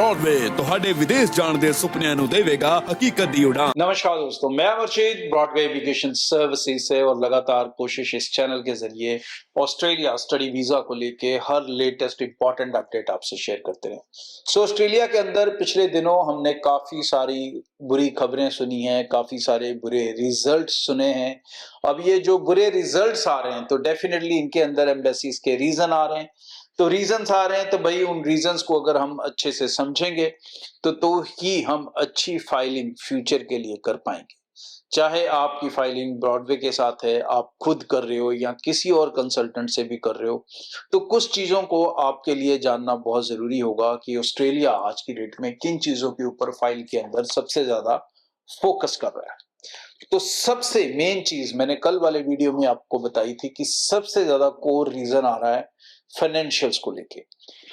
Broadway ਤੁਹਾਡੇ ਵਿਦੇਸ਼ ਜਾਣ ਦੇ ਸੁਪਨਿਆਂ ਨੂੰ ਦੇਵੇਗਾ ਹਕੀਕਤ ਦੀ ਉਡਾਨ। नमस्कार दोस्तों, मैं अमरजीत ब्रॉडवे एजुकेशन सर्विसेज से और लगातार कोशिश इस चैनल के जरिए ऑस्ट्रेलिया स्टडी वीजा को लेके हर लेटेस्ट इंपॉर्टेंट अपडेट आपसे शेयर करते रहे। ऑस्ट्रेलिया के अंदर पिछले दिनों हमने काफी सारी बुरी खबरें सुनी हैं, काफी सारे बुरे रिजल्ट सुने हैं। अब ये जो बुरे रिजल्ट्स आ रहे हैं तो डेफिनेटली इनके अंदर एम्बेसीज के रीजन आ रहे हैं। तो रीजंस आ रहे हैं तो भाई उन रीजंस को अगर हम अच्छे से समझेंगे तो ही हम अच्छी फाइलिंग फ्यूचर के लिए कर पाएंगे। चाहे आपकी फाइलिंग ब्रॉडवे के साथ है, आप खुद कर रहे हो या किसी और कंसल्टेंट से भी कर रहे हो, तो कुछ चीजों को आपके लिए जानना बहुत जरूरी होगा कि ऑस्ट्रेलिया आज की डेट में किन चीजों के ऊपर फाइल के अंदर सबसे ज्यादा फोकस कर रहा है। तो सबसे मेन चीज मैंने कल वाले वीडियो में आपको बताई थी कि सबसे ज्यादा कोर रीजन आ रहा है फाइनेंशियल्स को लेके।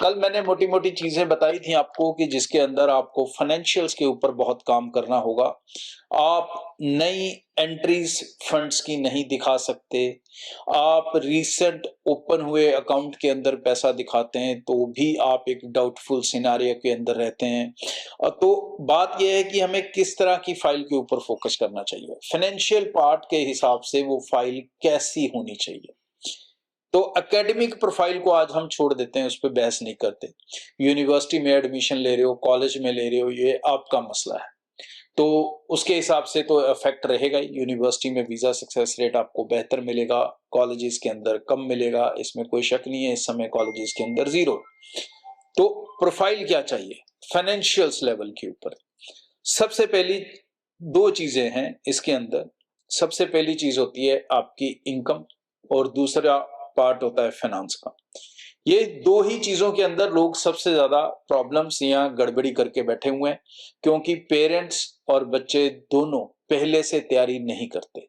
कल मैंने मोटी मोटी चीजें बताई थी आपको कि जिसके अंदर आपको फाइनेंशियल्स के ऊपर बहुत काम करना होगा। आप नई एंट्रीज फंड्स की नहीं दिखा सकते, आप रीसेंट ओपन हुए अकाउंट के अंदर पैसा दिखाते हैं तो भी आप एक डाउटफुल सिनारियो के अंदर रहते हैं। तो बात यह है कि हमें किस तरह की फाइल के ऊपर फोकस करना चाहिए, फाइनेंशियल पार्ट के हिसाब से वो फाइल कैसी होनी चाहिए। तो एकेडमिक प्रोफाइल को आज हम छोड़ देते हैं, उस पर बहस नहीं करते। यूनिवर्सिटी में एडमिशन ले रहे हो, कॉलेज में ले रहे हो, ये आपका मसला है, तो उसके हिसाब से तो इफेक्ट रहेगा ही। यूनिवर्सिटी में वीजा सक्सेस रेट आपको बेहतर मिलेगा, कॉलेजेस के अंदर कम मिलेगा, इसमें कोई शक नहीं है। इस समय कॉलेजेस के अंदर 0। तो प्रोफाइल क्या चाहिए फाइनेंशियल्स लेवल के ऊपर? सबसे पहली 2 चीजें हैं इसके अंदर। सबसे पहली चीज होती है आपकी इनकम और दूसरा पार्ट होता है फाइनेंस का। ये 2 ही चीजों के अंदर लोग सबसे ज्यादा प्रॉब्लम्स या गड़बड़ी करके बैठे हुए हैं, क्योंकि पेरेंट्स और बच्चे दोनों पहले से तैयारी नहीं करते।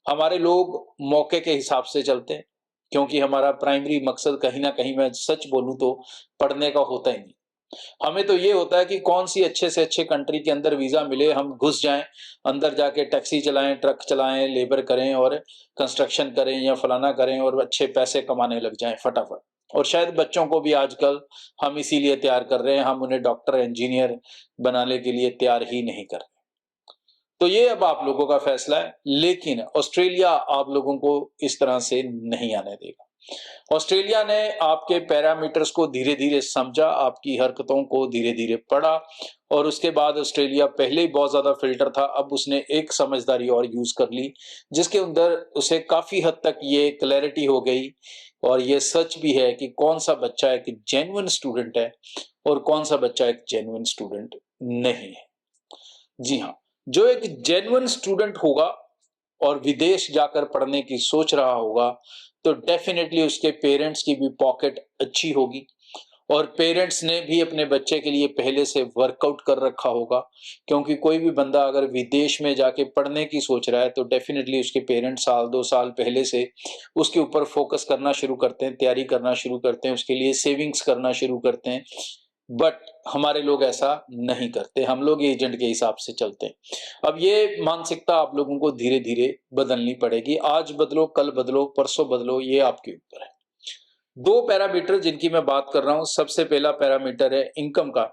हमारे लोग मौके के हिसाब से चलते हैं, क्योंकि हमारा प्राइमरी मकसद कहीं ना कहीं, मैं सच बोलूं तो, पढ़ने का होता ही नहीं। हमें तो ये होता है कि कौन सी अच्छे से अच्छे कंट्री के अंदर वीजा मिले, हम घुस जाएं, अंदर जाके टैक्सी चलाएं, ट्रक चलाएं, लेबर करें और कंस्ट्रक्शन करें या फलाना करें और अच्छे पैसे कमाने लग जाएं फटाफट। और शायद बच्चों को भी आजकल हम इसीलिए तैयार कर रहे हैं, हम उन्हें डॉक्टर इंजीनियर बनाने के लिए तैयार ही नहीं कर रहे। तो ये अब आप लोगों का फैसला है, लेकिन ऑस्ट्रेलिया आप लोगों को इस तरह से नहीं आने देगा। ऑस्ट्रेलिया ने आपके पैरामीटर्स को धीरे धीरे समझा, आपकी हरकतों को धीरे धीरे पढ़ा, और उसके बाद ऑस्ट्रेलिया पहले ही बहुत ज्यादा फिल्टर था, अब उसने एक समझदारी और यूज कर ली, जिसके अंदर उसे काफी हद तक ये क्लैरिटी हो गई और ये सच भी है कि कौन सा बच्चा एक जेन्युइन स्टूडेंट है और कौन सा बच्चा एक जेन्युइन स्टूडेंट नहीं है। जी हाँ, जो एक जेन्युइन स्टूडेंट होगा और विदेश जाकर पढ़ने की सोच रहा होगा तो डेफिनेटली उसके पेरेंट्स की भी पॉकेट अच्छी होगी, और पेरेंट्स ने भी अपने बच्चे के लिए पहले से वर्कआउट कर रखा होगा। क्योंकि कोई भी बंदा अगर विदेश में जाके पढ़ने की सोच रहा है तो डेफिनेटली उसके पेरेंट्स 1-2 साल पहले से उसके ऊपर फोकस करना शुरू करते हैं, तैयारी करना शुरू करते हैं, उसके लिए सेविंग्स करना शुरू करते हैं। बट हमारे लोग ऐसा नहीं करते, हम लोग एजेंट के हिसाब से चलते हैं। अब ये मानसिकता आप लोगों को धीरे धीरे बदलनी पड़ेगी। आज बदलो, कल बदलो, परसों बदलो, ये आपके ऊपर है। 2 पैरामीटर जिनकी मैं बात कर रहा हूं, सबसे पहला पैरामीटर है इनकम का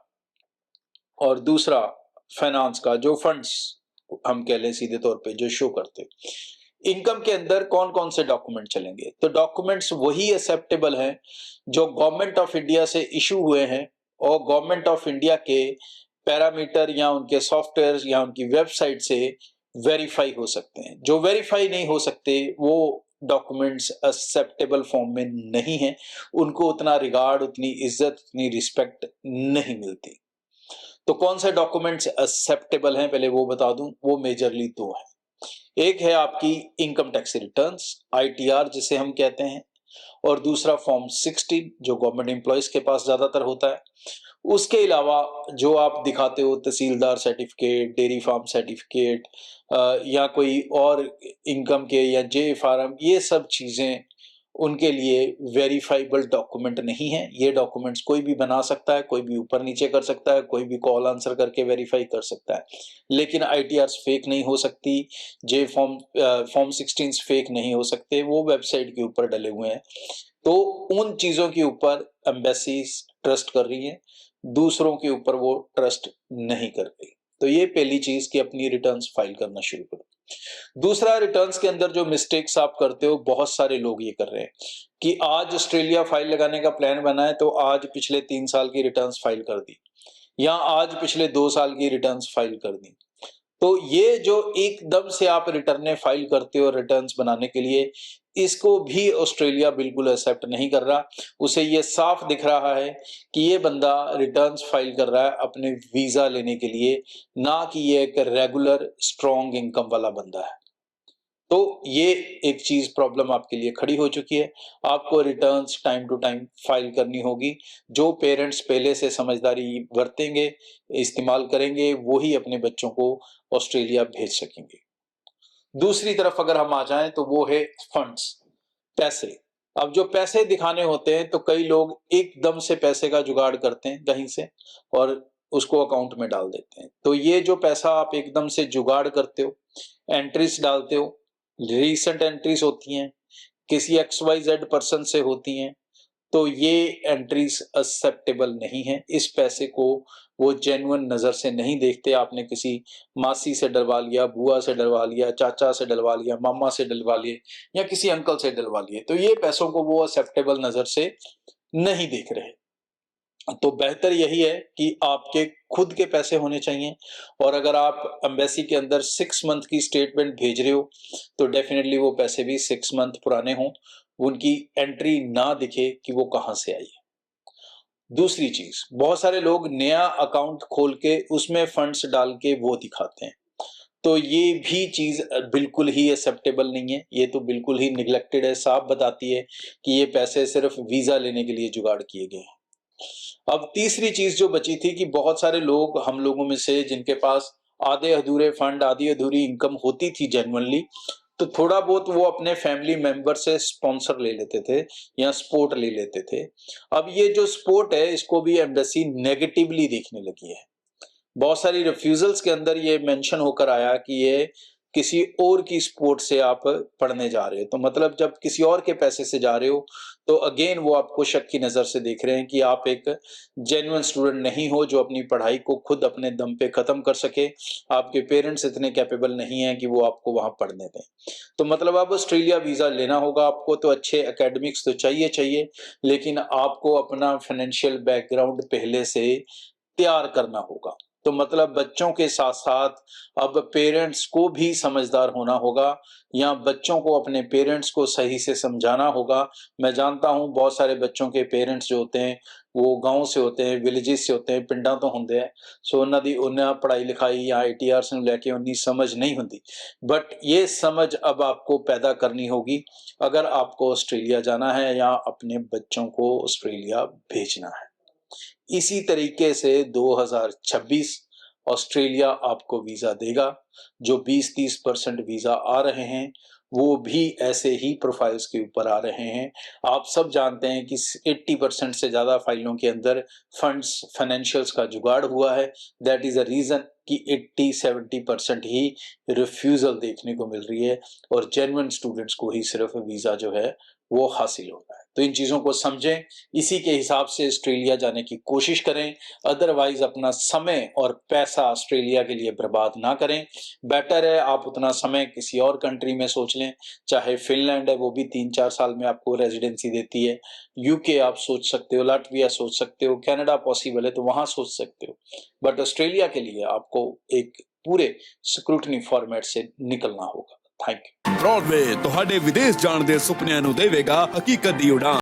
और दूसरा फाइनेंस का, जो फंड्स हम कह लें सीधे तौर पे जो शो करते। इनकम के अंदर कौन कौन से डॉक्यूमेंट चलेंगे? तो डॉक्यूमेंट्स वही एक्सेप्टेबल हैं जो गवर्नमेंट ऑफ इंडिया से इशू हुए हैं और गवर्नमेंट ऑफ इंडिया के पैरामीटर या उनके सॉफ्टवेयर या उनकी वेबसाइट से वेरीफाई हो सकते हैं। जो वेरीफाई नहीं हो सकते वो डॉक्यूमेंट्स एक्सेप्टेबल फॉर्म में नहीं है, उनको उतना रिगार्ड, उतनी इज्जत, उतनी रिस्पेक्ट नहीं मिलती। तो कौन से डॉक्यूमेंट्स एक्सेप्टेबल हैं पहले वो बता दूं। वो मेजरली 2 हैं। एक है आपकी इनकम टैक्स रिटर्न्स, ITR जिसे हम कहते हैं, और दूसरा फॉर्म 16 जो गवर्नमेंट एम्प्लॉयज के पास ज्यादातर होता है। उसके अलावा जो आप दिखाते हो तहसीलदार सर्टिफिकेट, डेयरी फार्म सर्टिफिकेट या कोई और इनकम के या जे फार्म, ये सब चीजें उनके लिए वेरीफाइबल डॉक्यूमेंट नहीं है। ये डॉक्यूमेंट्स कोई भी बना सकता है, कोई भी ऊपर नीचे कर सकता है, कोई भी कॉल आंसर करके वेरीफाई कर सकता है, लेकिन ITR फेक नहीं हो सकती, जे फॉर्म 16 फेक नहीं हो सकते, वो वेबसाइट के ऊपर डले हुए हैं। तो उन चीजों के ऊपर एम्बेसीज ट्रस्ट कर रही है। दूसरों के ऊपर वो ट्रस्ट नहीं कर रही। तो ये पहली चीज कि अपनी रिटर्न्स फाइल करना शुरू करो। दूसरा, रिटर्न्स के अंदर जो मिस्टेक्स आप करते हो, बहुत सारे लोग ये कर रहे हैं कि आज ऑस्ट्रेलिया फाइल लगाने का प्लान बना है तो आज पिछले 3 साल की रिटर्न्स फाइल कर दी, या आज पिछले 2 साल की रिटर्न्स फाइल कर दी। तो ये जो एकदम से आप रिटर्न फाइल करते हो रिटर्न्स बनाने के लिए, इसको भी ऑस्ट्रेलिया बिल्कुल एक्सेप्ट नहीं कर रहा। उसे ये साफ दिख रहा है कि ये बंदा रिटर्न्स फाइल कर रहा है अपने वीजा लेने के लिए, ना कि ये एक रेगुलर स्ट्रॉन्ग इनकम वाला बंदा है। तो ये एक चीज प्रॉब्लम आपके लिए खड़ी हो चुकी है। आपको returns time to time file करनी होगी। जो पेरेंट्स पहले से समझदारी बरतेंगे, इस्तेमाल करेंगे, वो ही अपने बच्चों को ऑस्ट्रेलिया भेज सकेंगे। दूसरी तरफ अगर हम आ जाएं तो वो है फंड्स, पैसे। अब जो पैसे दिखाने होते हैं तो कई लोग एकदम से पैसे का जुगाड़ करते हैं कहीं से और उसको अकाउंट में डाल देते हैं। तो ये जो पैसा आप एकदम से जुगाड़ करते हो, एंट्रीज डालते हो, रीसेंट एंट्रीज होती हैं, किसी XYZ पर्सन से होती हैं, तो ये एंट्रीज एक्सेप्टेबल नहीं है। इस पैसे को वो जेन्युइन नजर से नहीं देखते। आपने किसी मासी से डलवा लिया, बुआ से डलवा लिया, चाचा से डलवा लिया, मामा से डलवा लिए, या किसी अंकल से डलवा लिए, तो ये पैसों को वो एक्सेप्टेबल नजर से नहीं देख रहे। तो बेहतर यही है कि आपके खुद के पैसे होने चाहिए। और अगर आप एम्बेसी के अंदर 6 मंथ की स्टेटमेंट भेज रहे हो तो डेफिनेटली वो पैसे भी 6 मंथ पुराने हों, उनकी एंट्री ना दिखे कि वो कहां से आई है। दूसरी चीज, बहुत सारे लोग नया अकाउंट खोल के उसमें फंड्स डाल के वो दिखाते हैं, तो ये भी चीज बिल्कुल ही एक्सेप्टेबल नहीं है। ये तो बिल्कुल ही निगलेक्टेड है, साफ बताती है कि ये पैसे सिर्फ वीजा लेने के लिए जुगाड़ किए गए हैं। अब तीसरी चीज जो बची थी कि बहुत सारे लोग, हम लोगों में से जिनके पास आधे अधूरे फंड, आधी अधूरी इनकम होती थी जेन्युइनली, तो थोड़ा बहुत वो अपने फैमिली मेंबर से स्पॉन्सर ले लेते थे या सपोर्ट ले लेते थे। अब ये जो सपोर्ट है इसको भी एम्बेसी नेगेटिवली देखने लगी है। बहुत सारी रिफ्यूजल्स के अंदर ये मेंशन होकर आया कि ये किसी और की सपोर्ट से आप पढ़ने जा रहे हो। तो मतलब जब किसी और के पैसे से जा रहे हो तो अगेन वो आपको शक की नजर से देख रहे हैं कि आप एक जेन्युइन स्टूडेंट नहीं हो जो अपनी पढ़ाई को खुद अपने दम पे खत्म कर सके। आपके पेरेंट्स इतने कैपेबल नहीं हैं कि वो आपको वहां पढ़ने दें। तो मतलब अब ऑस्ट्रेलिया वीजा लेना होगा आपको, तो अच्छे एकेडमिक्स तो चाहिए, लेकिन आपको अपना फाइनेंशियल बैकग्राउंड पहले से तैयार करना होगा। तो मतलब बच्चों के साथ साथ अब पेरेंट्स को भी समझदार होना होगा, या बच्चों को अपने पेरेंट्स को सही से समझाना होगा। मैं जानता हूं बहुत सारे बच्चों के पेरेंट्स जो होते हैं वो गांव से होते हैं, विलेजेस से होते हैं, पिंडा तो होंगे हैं, सो उन्हों की उन्हें पढ़ाई लिखाई या ITRs ਨੂੰ लेके उन्नी समझ नहीं होती। बट ये समझ अब आपको पैदा करनी होगी अगर आपको ऑस्ट्रेलिया जाना है या अपने बच्चों को ऑस्ट्रेलिया भेजना है। इसी तरीके से 2026 ऑस्ट्रेलिया आपको वीजा देगा। जो 20-30% वीजा आ रहे हैं वो भी ऐसे ही प्रोफाइल्स के ऊपर आ रहे हैं। आप सब जानते हैं कि 80% से ज्यादा फाइलों के अंदर फंड्स, फाइनेंशियल्स का जुगाड़ हुआ है। दैट इज अ रीजन कि 80-70% ही रिफ्यूजल देखने को मिल रही है और जेन्युइन स्टूडेंट्स को ही सिर्फ वीजा जो है वो हासिल हो रहा है। तो इन चीजों को समझें, इसी के हिसाब से ऑस्ट्रेलिया जाने की कोशिश करें। अदरवाइज अपना समय और पैसा ऑस्ट्रेलिया के लिए बर्बाद ना करें। बेटर है आप उतना समय किसी और कंट्री में सोच लें, चाहे फिनलैंड है, वो भी 3-4 साल में आपको रेजिडेंसी देती है। UK आप सोच सकते हो, लाटविया सोच सकते हो, कनाडा पॉसिबल है तो वहां सोच सकते हो। बट ऑस्ट्रेलिया के लिए आपको एक पूरे स्क्रूटनी फॉर्मेट से निकलना होगा। Thank you. ब्रॉडवे ਤੁਹਾਡੇ ਵਿਦੇਸ਼ ਜਾਣ ਦੇ ਸੁਪਨਿਆਂ ਨੂੰ ਦੇਵੇਗਾ ਹਕੀਕਤ ਦੀ ਉਡਾਨ।